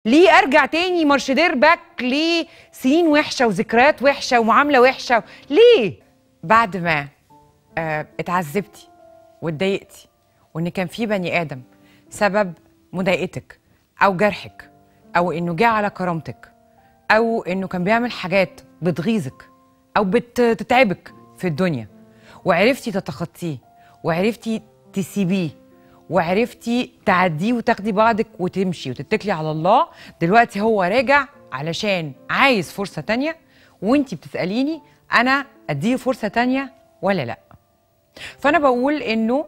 ليه ارجع تاني مارشدير باك لسنين وحشه وذكريات وحشه ومعامله وحشه؟ ليه؟ بعد ما اتعذبتي واتضايقتي وان كان في بني ادم سبب مضايقتك او جرحك او انه جه على كرامتك او انه كان بيعمل حاجات بتغيظك او بتتعبك في الدنيا، وعرفتي تتخطيه وعرفتي تسيبيه وعرفتي تعديه وتاخدي بعضك وتمشي وتتكلي على الله، دلوقتي هو راجع علشان عايز فرصة تانية، وانتي بتسأليني أنا أديه فرصة تانية ولا لأ؟ فأنا بقول إنه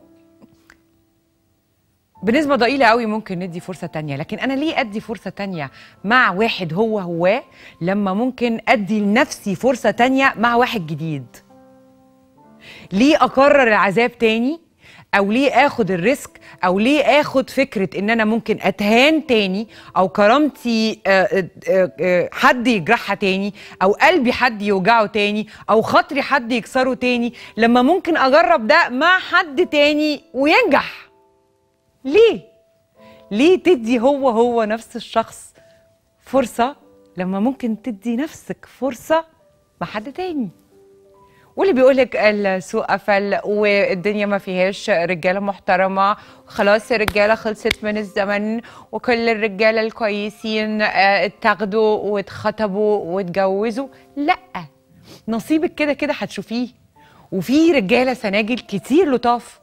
بنسبة ضئيلة قوي ممكن ندي فرصة تانية، لكن أنا ليه أدي فرصة تانية مع واحد هو لما ممكن أدي لنفسي فرصة تانية مع واحد جديد؟ ليه أكرر العذاب تاني؟ أو ليه آخد الريسك؟ أو ليه آخد فكرة إن أنا ممكن أتهان تاني أو كرامتي حد يجرحها تاني أو قلبي حد يوجعه تاني أو خاطري حد يكسره تاني لما ممكن أجرب ده مع حد تاني وينجح؟ ليه؟ ليه تدي هو نفس الشخص فرصة لما ممكن تدي نفسك فرصة مع حد تاني؟ واللي بيقولك السوق قفل والدنيا ما فيهاش رجاله محترمه، خلاص الرجاله خلصت من الزمن وكل الرجاله الكويسين اتاخدوا واتخطبوا واتجوزوا، لا، نصيبك كده كده هتشوفيه. وفي رجاله سناجل كتير لطاف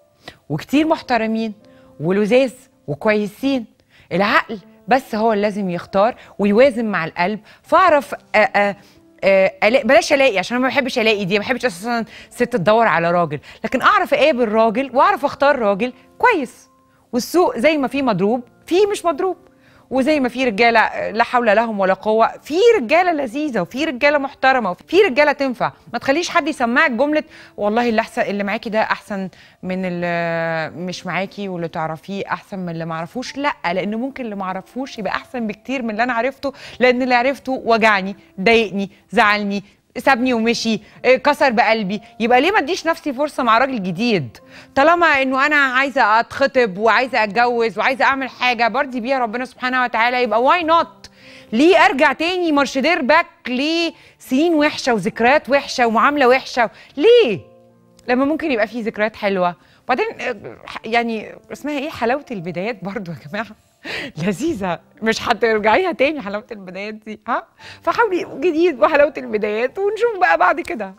وكتير محترمين ولذاذ وكويسين، العقل بس هو اللي لازم يختار ويوازن مع القلب. فاعرف بلاش الاقي، عشان انا ما بحبش الاقي دي، ما بحبش اساسا ست تدور على راجل، لكن اعرف اقابل راجل واعرف اختار راجل كويس. والسوق زي ما في مضروب في مش مضروب، وزي ما في رجاله لا حول لهم ولا قوه في رجاله لذيذه وفي رجاله محترمه وفي رجاله تنفع. ما تخليش حد يسمعك جمله والله اللي احسن اللي معاكي ده احسن من اللي مش معاكي، واللي تعرفيه احسن من اللي ما اعرفوش. لا، لان ممكن اللي ما اعرفوش يبقى احسن بكتير من اللي انا عرفته، لان اللي عرفته وجعني ضايقني زعلني سابني ومشي كسر بقلبي. يبقى ليه ما اديش نفسي فرصه مع راجل جديد؟ طالما انه انا عايزه اتخطب وعايزه اتجوز وعايزه اعمل حاجه برضي بيها ربنا سبحانه وتعالى، يبقى واي نوت؟ ليه ارجع تاني مارشدير باك لسنين وحشه وذكريات وحشه ومعامله وحشه؟ ليه؟ لما ممكن يبقى فيه ذكريات حلوه. وبعدين يعني اسمها ايه، حلاوه البدايات برضو يا جماعه لذيذه، مش هترجعيها تاني حلاوه البدايات دي، ها؟ فحاولي جديد وحلاوه البدايات ونشوف بقى بعد كده.